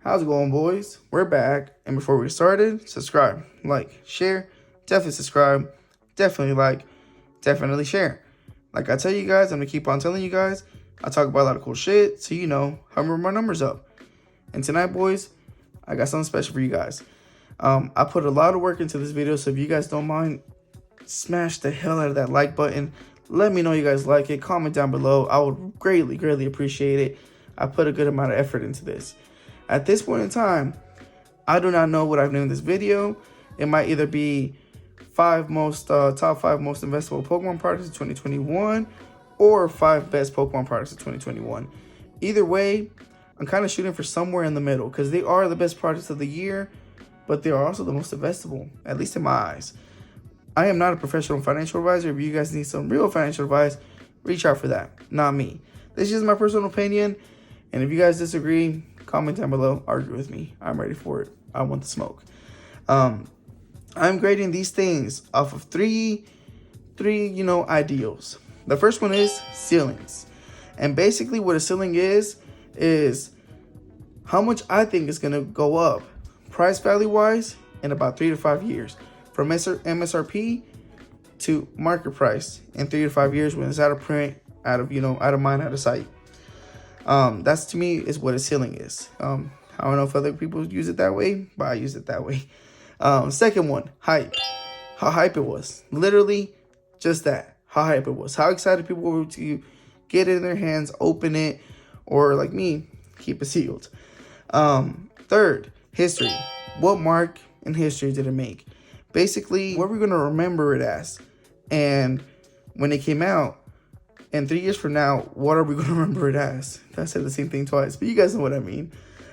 How's it going, boys? We're back, and before we started, subscribe, like, share, definitely subscribe, definitely like, definitely share. Like I tell you guys, I'm gonna keep on telling you guys, I talk about a lot of cool shit, so you know how I move my numbers up. And tonight, boys, I got something special for you guys. I put a lot of work into this video, so if you guys don't mind, smash the hell out of that like button. Let me know you guys like it. Comment down below. I would greatly appreciate it. I put a good amount of effort into this. At this point in time, I do not know what I've named this video. It might either be top 5 most investable Pokemon products of 2021 or 5 best Pokemon products of 2021. Either way, I'm kind of shooting for somewhere in the middle because they are the best products of the year, but they are also the most investable, at least in my eyes. I am not a professional financial advisor. If you guys need some real financial advice, reach out for that, not me. This is just my personal opinion, and if you guys disagree, comment down below, argue with me. I'm ready for it. I want the smoke. I'm grading these things off of three ideals. The first one is ceilings. And basically what a ceiling is how much I think is going to go up price value wise in about 3 to 5 years. From MSRP to market price in 3 to 5 years when it's out of print, out of mind, out of sight. That's to me is what a ceiling is. I don't know if other people use it that way, but I use it that way. Second one, hype. How hype it was. Literally just that. How hype it was. How excited people were to get it in their hands, open it, or like me, keep it sealed. Third, history. What mark in history did it make? Basically, what we're going to remember it as. And when it came out, and 3 years from now, what are we going to remember it as? I said the same thing twice, but you guys know what I mean.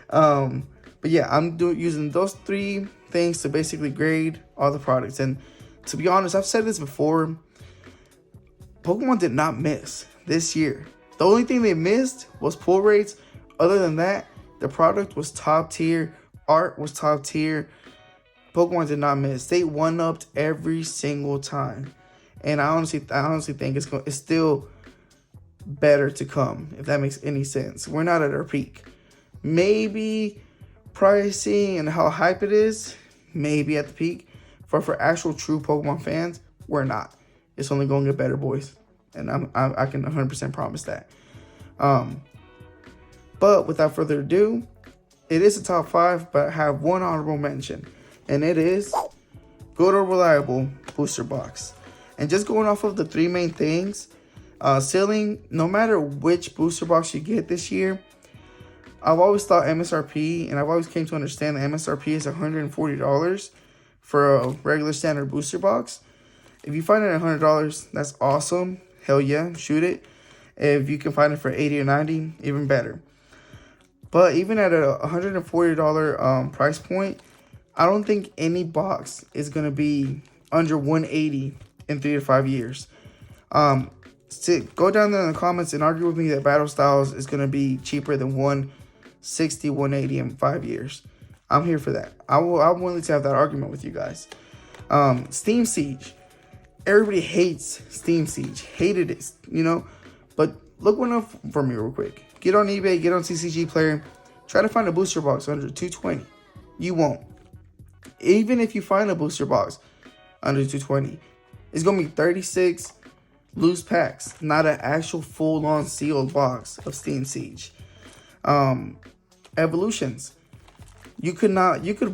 But yeah, I'm using those 3 things to basically grade all the products. And to be honest, I've said this before, Pokemon did not miss this year. The only thing they missed was pull rates. Other than that, the product was top tier. Art was top tier. Pokemon did not miss. They one-upped every single time. And I honestly think it's still better to come, if that makes any sense. We're not at our peak. Maybe pricing and how hype it is, maybe at the peak. But for actual true Pokemon fans, we're not. It's only going to get better, boys. And I can 100% promise that. But without further ado, it is a top 5, but I have one honorable mention. And it is good or reliable booster box. And just going off of the 3 main things, ceiling, no matter which booster box you get this year, I've always thought MSRP, and I've always came to understand that MSRP is $140 for a regular standard booster box. If you find it at $100, that's awesome. Hell yeah, shoot it. If you can find it for $80 or $90, even better. But even at a $140 price point, I don't think any box is going to be under $180 in 3 to 5 years. Go down there in the comments and argue with me that Battle Styles is going to be cheaper than $160, $180 in 5 years. I'm here for that. I'm willing to have that argument with you guys. Steam Siege. Everybody hates Steam Siege. Hated it, But look one up for me real quick. Get on eBay, get on CCG Player. Try to find a booster box under $220. You won't. Even if you find a booster box under $220, it's going to be 36 loose packs, not an actual full-on sealed box of Steam Siege. Evolutions. You could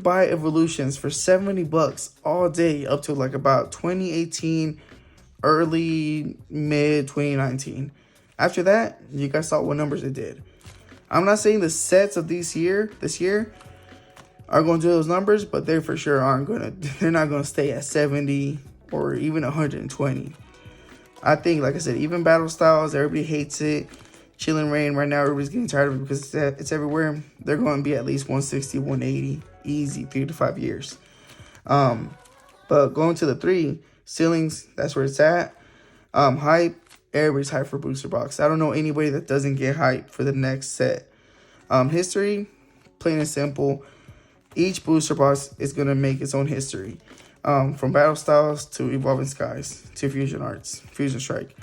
buy Evolutions for $70 all day up to like about 2018, early, mid 2019. After that, you guys saw what numbers it did. I'm not saying the sets of this year are going to do those numbers, but they for sure they're not going to stay at 70 or even 120. I think, like I said, even Battle Styles, everybody hates it. Chilling Rain right now, everybody's getting tired of it because it's everywhere. They're going to be at least 160, 180, easy, 3 to 5 years. But going to the 3, ceilings, that's where it's at. Hype, everybody's hyped for booster box. I don't know anybody that doesn't get hyped for the next set. History, plain and simple. Each booster box is going to make its own history. From Battle Styles to Evolving Skies to Fusion Arts, Fusion Strike.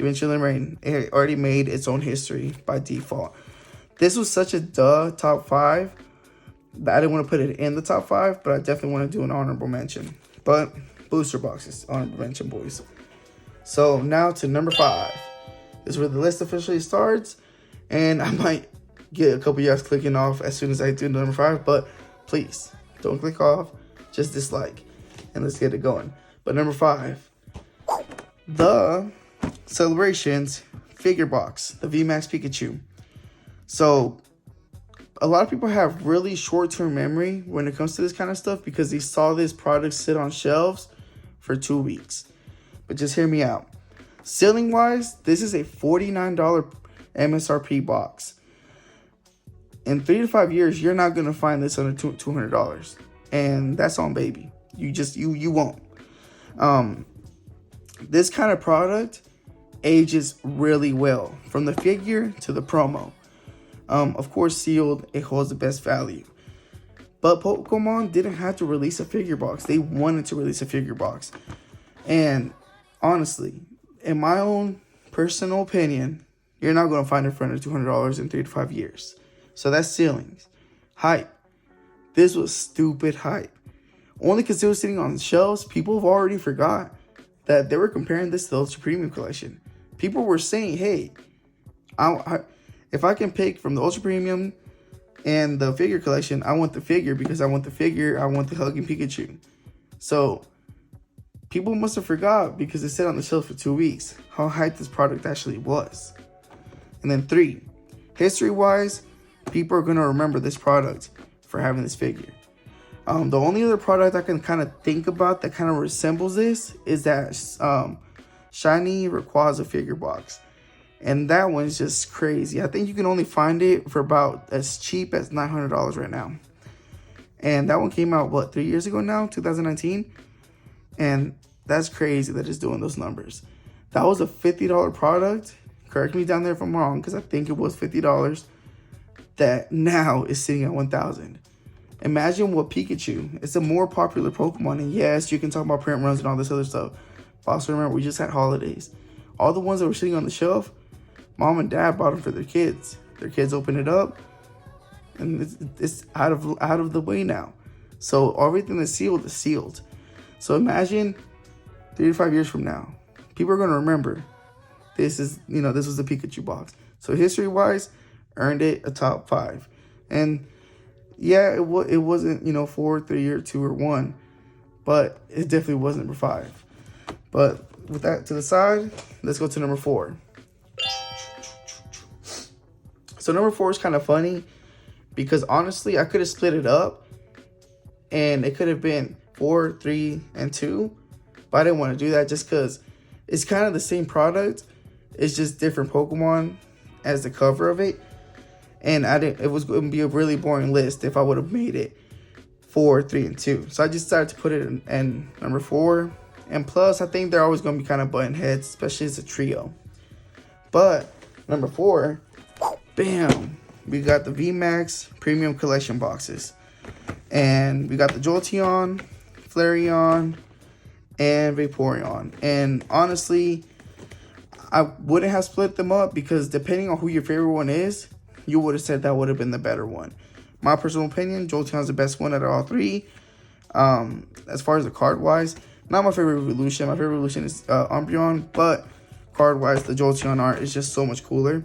Even Chilling Rain, it already made its own history by default. This was such a top 5 I didn't want to put it in the top 5, but I definitely want to do an honorable mention. But booster boxes, honorable mention, boys. So now to number 5. This is where the list officially starts, and I might get a couple of y'all clicking off as soon as I do number 5, but please don't click off, just dislike, and let's get it going. But number 5, the Celebrations figure box, the VMAX Pikachu. So a lot of people have really short-term memory when it comes to this kind of stuff because they saw this product sit on shelves for 2 weeks. But just hear me out. Ceiling wise, this is a $49 MSRP box. In 3 to 5 years, you're not gonna find this under $200, and that's on baby. You won't. This kind of product ages really well, from the figure to the promo. Of course, sealed, it holds the best value. But Pokemon didn't have to release a figure box. They wanted to release a figure box. And honestly, in my own personal opinion, you're not going to find it for under $200 in 3 to 5 years. So that's ceilings. Hype. This was stupid hype. Only because it was sitting on the shelves, people have already forgot that they were comparing this to the Ultra Premium Collection. People were saying, hey, if I can pick from the Ultra Premium and the figure collection, I want the figure because I want the figure, I want the Hugging Pikachu. So people must have forgot because it sat on the shelf for 2 weeks how hyped this product actually was. And then 3, history-wise, people are going to remember this product for having this figure. The only other product I can kind of think about that kind of resembles this is that Shiny Rayquaza figure box. And that one's just crazy. I think you can only find it for about as cheap as $900 right now. And that one came out, 3 years ago now, 2019? And that's crazy that it's doing those numbers. That was a $50 product. Correct me down there if I'm wrong, because I think it was $50. That now is sitting at $1,000. Imagine what Pikachu, it's a more popular Pokemon. And yes, you can talk about print runs and all this other stuff. But also remember, we just had holidays. All the ones that were sitting on the shelf, mom and dad bought them for their kids. Their kids open it up, and it's out of the way now. So everything that's sealed is sealed. So imagine 3 to 5 years from now, people are going to remember this was the Pikachu box. So history-wise, earned it a top 5. And yeah, it wasn't, 4, 3, or 2, or 1, but it definitely was number 5. But with that to the side, let's go to number 4. So number 4 is kind of funny because honestly, I could have split it up and it could have been 4, 3, and 2, but I didn't want to do that just because it's kind of the same product. It's just different Pokemon as the cover of it. And it was going to be a really boring list if I would have made it 4, 3, and 2. So I just decided to put it in number 4. And plus, I think they're always going to be kind of button heads, especially as a trio. But number 4, bam, we got the VMAX Premium Collection boxes. And we got the Jolteon, Flareon, and Vaporeon. And honestly, I wouldn't have split them up because depending on who your favorite one is, you would have said that would have been the better one. My personal opinion, Jolteon's the best one out of all 3. As far as the card-wise, not my favorite evolution. My favorite evolution is Umbreon, but card-wise, the Jolteon art is just so much cooler.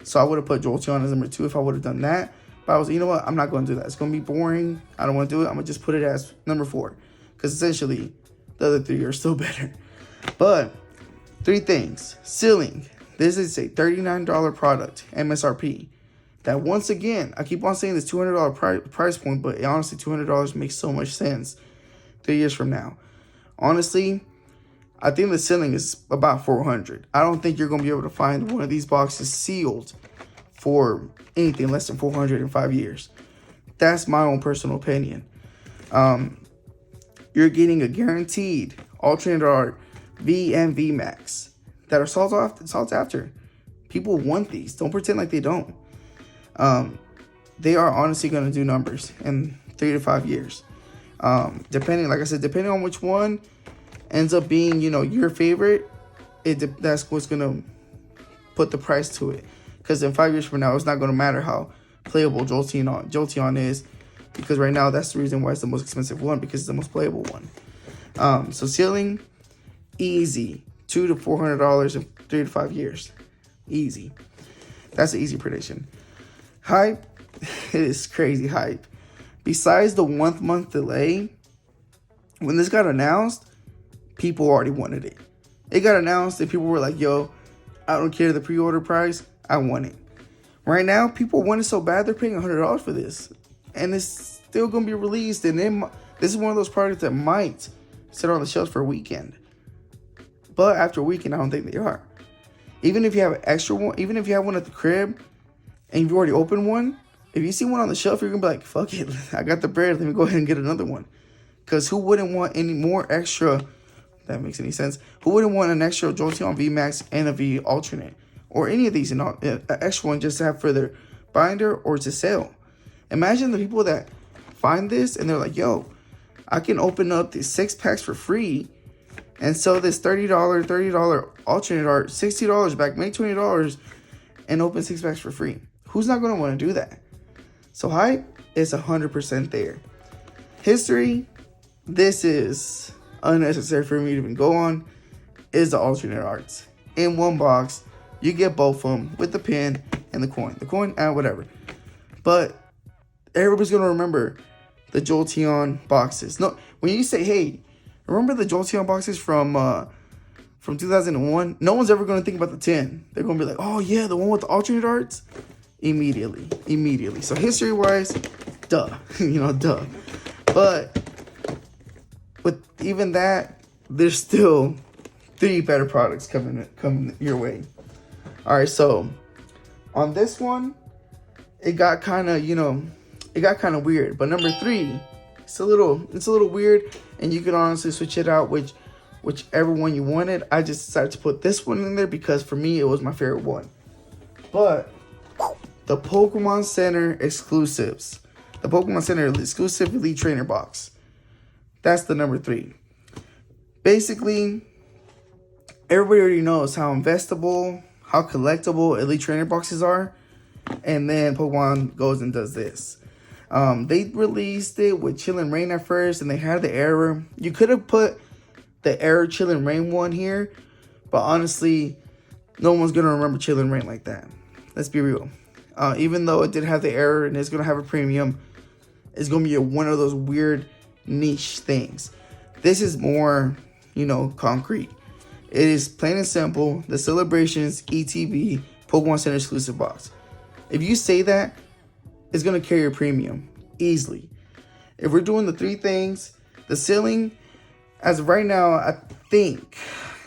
So I would have put Jolteon as number 2 if I would have done that. But I was, you know what? I'm not going to do that. It's going to be boring. I don't want to do it. I'm going to just put it as number 4. Because essentially, the other 3 are still better. But 3 things. Ceiling. This is a $39 product, MSRP. That once again, I keep on saying this $200 price point, but honestly, $200 makes so much sense 3 years from now. Honestly, I think the ceiling is about $400. I don't think you're going to be able to find one of these boxes sealed for anything less than $400 in 5 years. That's my own personal opinion. You're getting a guaranteed alternate art V and VMAX that are sought after. People want these. Don't pretend like they don't. They are honestly going to do numbers in 3 to 5 years. Depending on which one ends up being, your favorite, that's what's going to put the price to it. Because in 5 years from now, it's not going to matter how playable Jolteon is. because right now that's the reason why it's the most expensive one, because it's the most playable one. So ceiling, easy, $200 to $400 in 3 to 5 years, easy. That's an easy prediction. Hype, it is crazy hype. Besides the 1 month delay, when this got announced, people already wanted it. It got announced and people were like, yo, I don't care the pre-order price, I want it. Right now, people want it so bad, they're paying $100 for this. And it's still going to be released. And then this is one of those products that might sit on the shelves for a weekend. But after a weekend, I don't think they are. Even if you have an extra one, even if you have one at the crib and you've already opened one, if you see one on the shelf, you're going to be like, fuck it, I got the bread, let me go ahead and get another one. Because who wouldn't want any more extra, if that makes any sense, who wouldn't want an extra Jolteon VMAX and a V alternate? Or any of these, an extra one just to have for their binder or to sell. Imagine the people that find this and they're like, yo, I can open up these 6 packs for free and sell this $30 alternate art, $60 back, make $20 and open 6 packs for free. Who's not going to want to do that? So hype is 100% there. History, this is unnecessary for me to even go on, is the alternate arts. In one box, you get both of them with the pin and the coin. The coin, whatever. But everybody's going to remember the Jolteon boxes. No, when you say, hey, remember the Jolteon boxes from 2001? No one's ever going to think about the 10. They're going to be like, oh, yeah, the one with the alternate arts? Immediately. So history-wise, duh. Duh. But with even that, there's still 3 better products coming your way. All right, so on this one, it got kind of weird. But number 3, it's a little weird, and you can honestly switch it out whichever one you wanted. I just decided to put this one in there because for me, it was my favorite one. But the Pokemon Center exclusives, the Pokemon Center exclusive Elite Trainer box, that's the number 3. Basically, everybody already knows how investable, how collectible Elite Trainer boxes are. And then Pokemon goes and does this. They released it with Chill and Rain at first, and they had the error. You could have put the error Chill and Rain one here, but honestly, no one's going to remember Chill and Rain like that. Let's be real. Even though it did have the error and it's going to have a premium, it's going to be one of those weird niche things. This is more, concrete. It is plain and simple, the Celebrations ETB Pokemon Center exclusive box. If you say that, it's going to carry a premium easily. If we're doing the 3 things, the ceiling, as of right now, I think,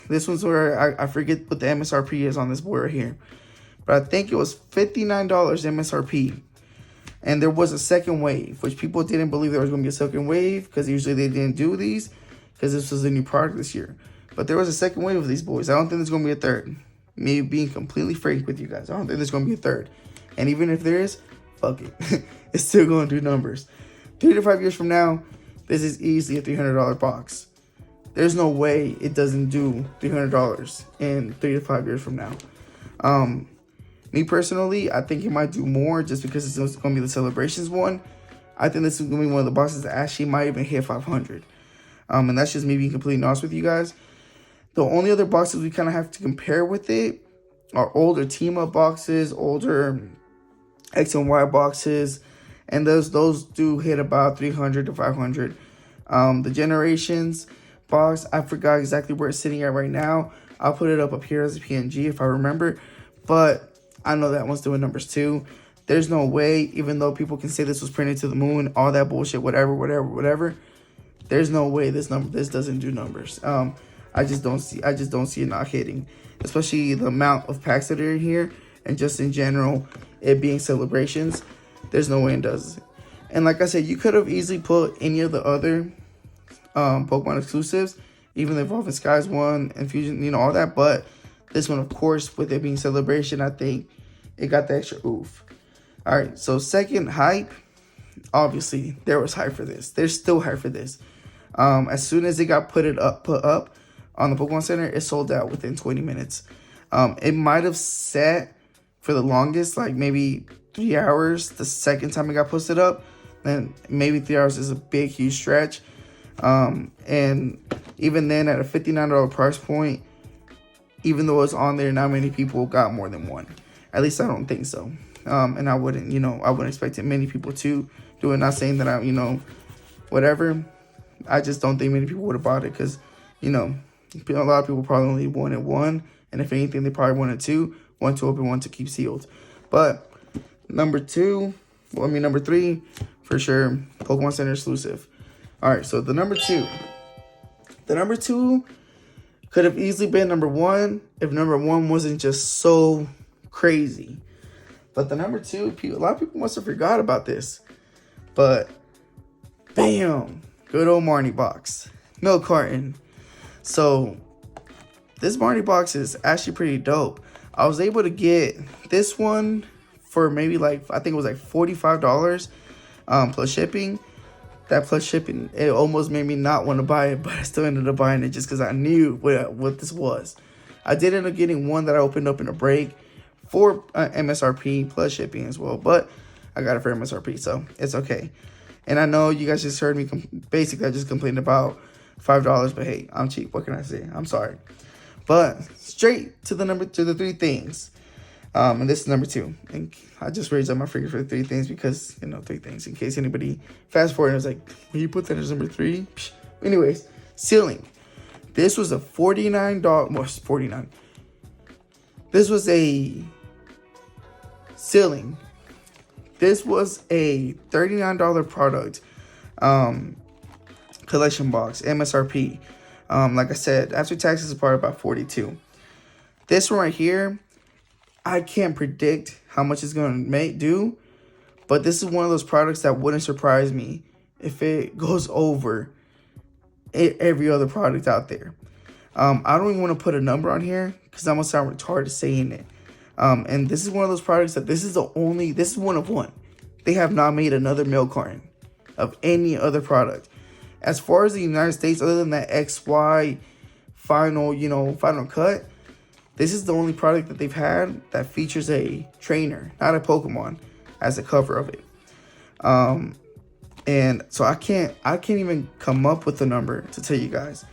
this one's where I forget what the MSRP is on this board right here. But I think it was $59 MSRP. And there was a second wave, which people didn't believe there was going to be a second wave because usually they didn't do these because this was a new product this year. But there was a second wave of these boys. I don't think there's going to be a third. Me being completely frank with you guys, I don't think there's going to be a third. And even if there is, fuck it. It's still going to do numbers. 3 to 5 years from now, this is easily a $300 box. There's no way it doesn't do $300 in 3 to 5 years from now. Me personally, I think it might do more just because it's going to be the Celebrations one. I think this is going to be one of the boxes that actually might even hit 500. And that's just me being completely honest with you guys. The only other boxes we kind of have to compare with it are older team-up boxes, older X and Y boxes, and those do hit about 300 to 500. The Generations box, I forgot exactly where it's sitting at right now. I'll put it up here as a PNG if I remember, but I know that one's doing numbers too. There's no way, even though people can say this was printed to the moon, all that bullshit, whatever. There's no way this doesn't do numbers. I just don't see it not hitting, especially the amount of packs that are in here, and just in general, it being Celebrations. There's no way it does. And like I said, you could have easily put any of the other Pokemon exclusives, even the Evolving Skies one, Infusion, all that. But this one, of course, with it being Celebration, I think it got the extra oof. All right, so second, hype. Obviously, there was hype for this. There's still hype for this. As soon as it got put up on the Pokemon Center, it sold out within 20 minutes. It might have sat for the longest, like maybe 3 hours. The second time it got posted up, and maybe 3 hours is a big, huge stretch. And even then, at a $59 price point, even though it's on there, not many people got more than one. At least I don't think so. And I wouldn't, I wouldn't expect many people to do it. Not saying that whatever. I just don't think many people would have bought it because, a lot of people probably only wanted one. And if anything, they probably wanted two. One to open, one to keep sealed. But number three, for sure, Pokemon Center exclusive. All right, so the number two. The number two could have easily been number one if number one wasn't just so crazy. But the number two, a lot of people must have forgot about this. But, bam, good old Marnie box. Milk carton. So, this Marnie box is actually pretty dope. I was able to get this one for maybe I think it was $45 plus shipping. That plus shipping, it almost made me not want to buy it, but I still ended up buying it just because I knew what this was. I did end up getting one that I opened up in a break for MSRP plus shipping as well, but I got it for MSRP, so it's okay. And I know you guys just heard me, basically I just complained about $5, but hey, I'm cheap. What can I say? I'm sorry. But straight to the three things. And this is number two. And I just raised up my figure for the three things because, three things. In case anybody fast forward and was like, will you put that as number three? Psh. Anyways, sealing. This was a $49. Well, $49. This was a sealing. This was a $39 product. Collection box. MSRP. Like I said, after taxes is probably about $42. This one right here, I can't predict how much it's going to do, but this is one of those products that wouldn't surprise me if it goes over every other product out there. I don't even want to put a number on here because I'm going to sound retarded saying it. And this is one of those products that this is one of one. They have not made another milk carton of any other product. As far as the United States, other than that XY final cut, this is the only product that they've had that features a trainer, not a Pokemon, as the cover of it. And so I can't even come up with a number to tell you guys.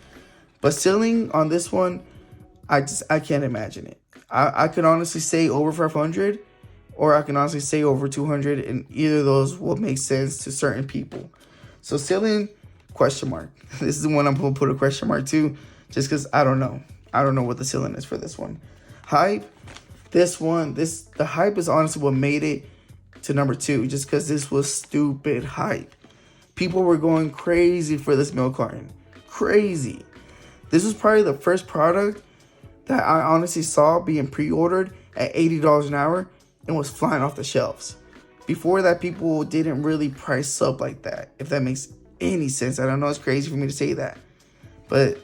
But sealing on this one, I can't imagine it. I could honestly say over 500, or I can honestly say over 200, and either of those will make sense to certain people. So sealing, question mark. This is the one I'm going to put a question mark to, just because I don't know. I don't know what the ceiling is for this one. Hype, the hype is honestly what made it to number two, just because this was stupid hype. People were going crazy for this milk carton. Crazy. This was probably the first product that I honestly saw being pre-ordered at $80 an hour and was flying off the shelves. Before that, people didn't really price up like that, if that makes any sense. I don't know, it's crazy for me to say that. But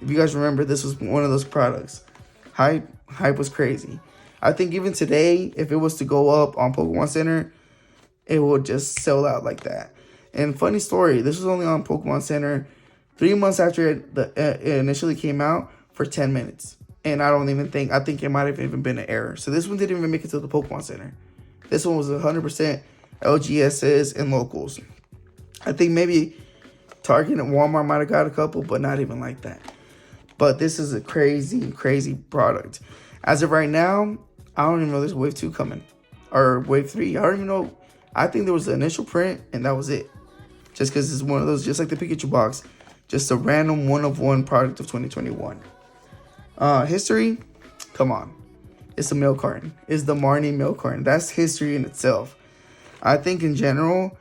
if you guys remember, this was one of those products. Hype was crazy. I think even today, if it was to go up on Pokemon Center, it would just sell out like that. And funny story, this was only on Pokemon Center 3 months after it initially came out for 10 minutes. And I think it might have even been an error. So this one didn't even make it to the Pokemon Center. This one was 100% LGSs and locals. I think maybe Target and Walmart might have got a couple, but not even like that. But this is a crazy, crazy product. As of right now, I don't even know there's Wave 2 coming. Or Wave 3. I don't even know. I think there was the initial print, and that was it. Just because it's one of those, just like the Pikachu box, just a random one-of-one product of 2021. History? Come on. It's a milk carton. It's the Marnie milk carton. That's history in itself. I think in general,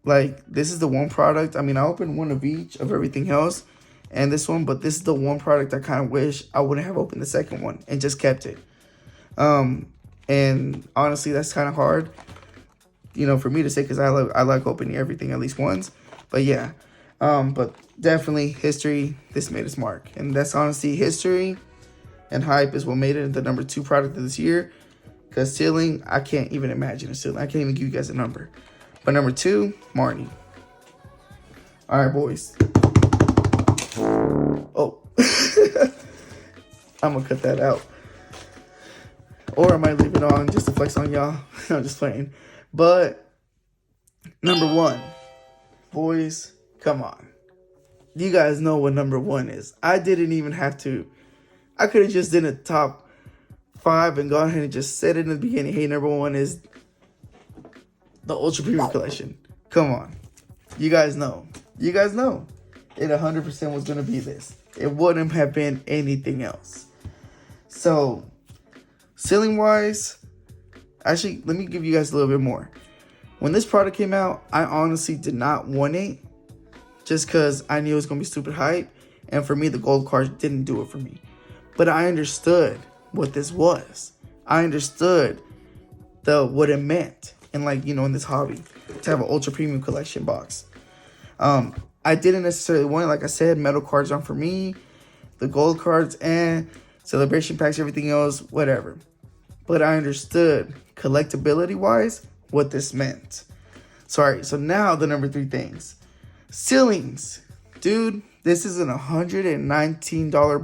this is the one product. I mean, I opened one of each of everything else. And this one, but this is the one product I kind of wish I wouldn't have opened the second one and just kept it. And honestly, that's kind of hard, for me to say, because I like opening everything at least once. But yeah, but definitely history. This made its mark, and that's honestly history and hype is what made it the number 2 product of this year. Because sealing, I can't even imagine a sealing. I can't even give you guys a number. But number 2, Marnie. All right, boys. Oh, I'm gonna cut that out, or I might leave it on just to flex on y'all. I'm just playing. But Number one, boys, come on. You guys know what number one is. I didn't even have to. I could have just did a top 5 and gone ahead and just said it in the beginning. Hey, number one is the Ultra Premium Collection. Come on. You guys know. You guys know. It 100% was going to be this. It wouldn't have been anything else. So, ceiling wise, actually, let me give you guys a little bit more. When this product came out, I honestly did not want it just because I knew it was going to be stupid hype. And for me, the gold cards didn't do it for me. But I understood what this was. I understood what it meant. And like, you know, in this hobby, to have an Ultra Premium Collection box. I didn't necessarily want it. Like I said, metal cards aren't for me. The gold cards and celebration packs, everything else, whatever. But I understood collectability-wise what this meant. Sorry, so now the number 3 things. Ceilings. Dude, this is an $119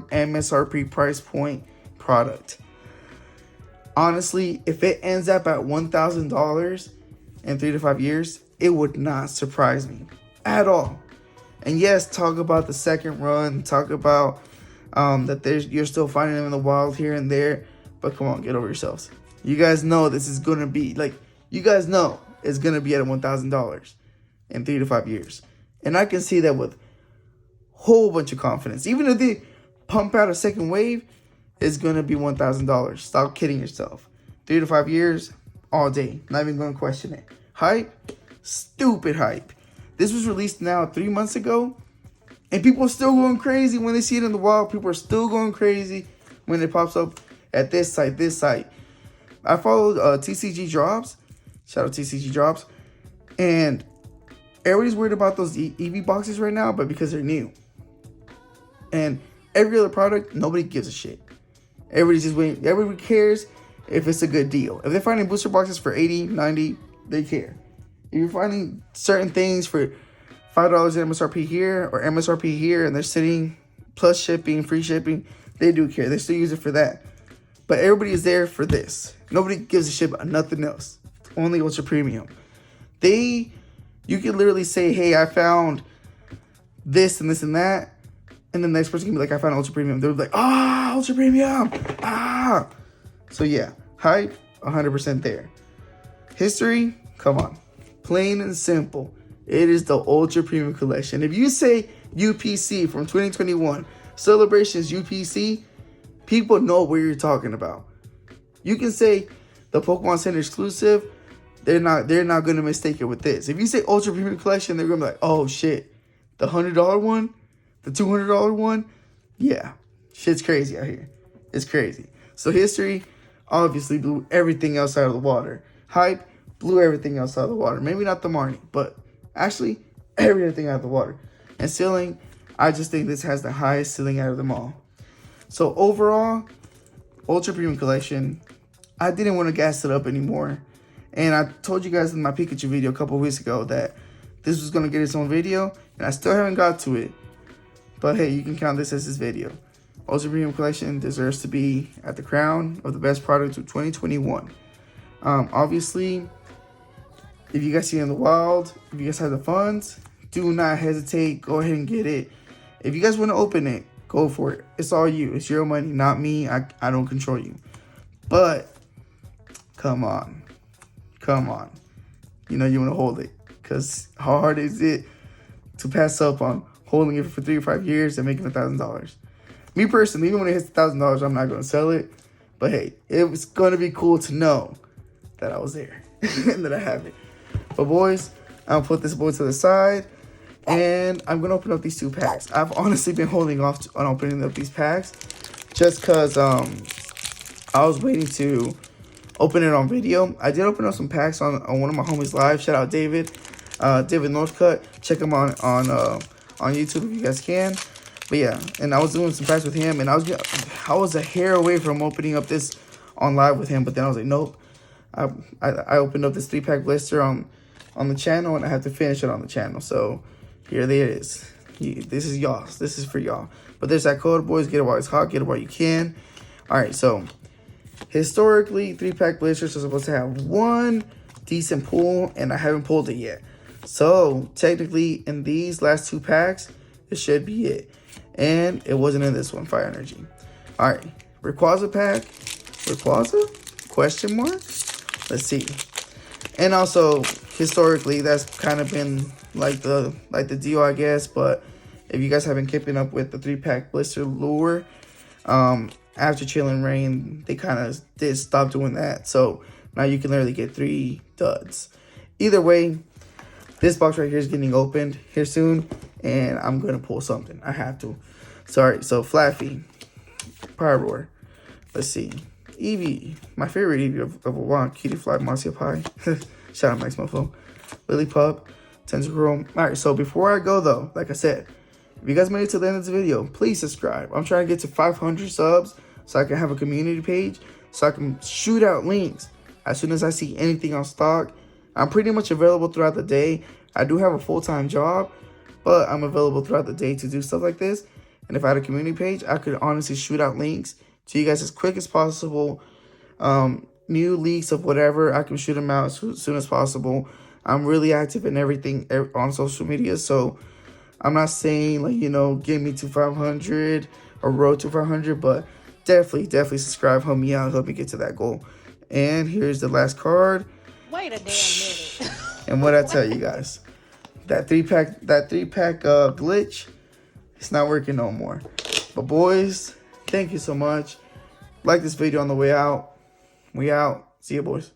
MSRP price point product. Honestly, if it ends up at $1,000 in 3 to 5 years, it would not surprise me at all. And yes, talk about the second run, talk about that you're still finding them in the wild here and there, but come on, get over yourselves. You guys know this is gonna be like, you guys know it's gonna be at $1,000 in 3 to 5 years, and I can see that with a whole bunch of confidence. Even if they pump out a second wave, it's gonna be $1,000. Stop kidding yourself. 3 to 5 years, all day. Not even gonna question it. Hype, stupid hype. This was released now 3 months ago, and people are still going crazy when they see it in the wild. People are still going crazy when it pops up at this site. I followed TCG Drops. Shout out TCG Drops. And everybody's worried about those EV boxes right now, but because they're new. And every other product, nobody gives a shit. Everybody's just waiting. Everybody cares if it's a good deal. If they're finding booster boxes for $80, $90, they care. If you're finding certain things for $5 in MSRP here or MSRP here and they're sitting plus shipping, free shipping, they do care. They still use it for that. But everybody is there for this. Nobody gives a shit about nothing else. Only Ultra Premium. You can literally say, hey, I found this and this and that. And the next person can be like, I found Ultra Premium. They'll be like, Ultra Premium. So yeah, hype, 100% there. History, come on. Plain and simple. It is the Ultra Premium Collection. If you say UPC from 2021, Celebrations UPC, people know what you're talking about. You can say the Pokemon Center exclusive, they're not going to mistake it with this. If you say Ultra Premium Collection, they're going to be like, oh shit, the $100 one, the $200 one, yeah, shit's crazy out here. It's crazy. So history obviously blew everything else out of the water. Hype blew everything else out of the water. Maybe not the Marnie, but actually everything out of the water. And ceiling, I just think this has the highest ceiling out of them all. So overall, Ultra Premium Collection, I didn't want to gas it up anymore. And I told you guys in my Pikachu video a couple of weeks ago that this was going to get its own video. And I still haven't got to it. But hey, you can count this as this video. Ultra Premium Collection deserves to be at the crown of the best products of 2021. Obviously, if you guys see it in the wild, if you guys have the funds, do not hesitate. Go ahead and get it. If you guys want to open it, go for it. It's all you. It's your money, not me. I don't control you. But come on. You know you want to hold it. Because how hard is it to pass up on holding it for 3 or 5 years and making $1,000? Me personally, even when it hits $1,000, I'm not going to sell it. But hey, it was going to be cool to know that I was there and that I have it. But boys, I'll put this boy to the side. And I'm going to open up these 2 packs. I've honestly been holding off on opening up these packs. Just because I was waiting to open it on video. I did open up some packs on one of my homies live. Shout out David. David Northcutt. Check him on YouTube if you guys can. But yeah, and I was doing some packs with him. And I was a hair away from opening up this on live with him. But then I was like, nope. I opened up this 3-pack blister on the channel. And I have to finish it on the channel. So here it is. This is y'all. This is for y'all. But there's that code, boys. Get it while it's hot. Get it while you can. All right, so historically, 3-pack blisters are supposed to have one decent pull, and I haven't pulled it yet. So technically in these last 2 packs, it should be it. And it wasn't in this one, Fire Energy. All right, Rayquaza pack. Rayquaza? Question mark? Let's see. And also, historically, that's kind of been like the deal, I guess. But if you guys have been keeping up with the 3-pack blister lure, after Chilling Rain, they kind of did stop doing that. So now you can literally get 3 duds. Either way, this box right here is getting opened here soon, and I'm going to pull something. I have to. Sorry, so Flaffy, Pyroar. Let's see. Eevee, my favorite Eevee of a while, Cutie Fly, Marcia Pie. Shout out Max Mofo. Lillipup, Tentacruel. Alright, so before I go though, like I said, if you guys made it to the end of the video, please subscribe. I'm trying to get to 500 subs so I can have a community page so I can shoot out links as soon as I see anything on stock. I'm pretty much available throughout the day. I do have a full-time job, but I'm available throughout the day to do stuff like this. And if I had a community page, I could honestly shoot out links to you guys as quick as possible. New leaks of whatever, I can shoot them out as soon as possible. I'm really active in everything on social media, so I'm not saying like, you know, get me to 500 or road to 500, but definitely subscribe, help me out, help me get to that goal. And here's the last card. Wait a damn minute. And what I tell you guys, that three pack glitch, it's not working no more. But boys, thank you so much. Like this video on the way out. We out. See you, boys.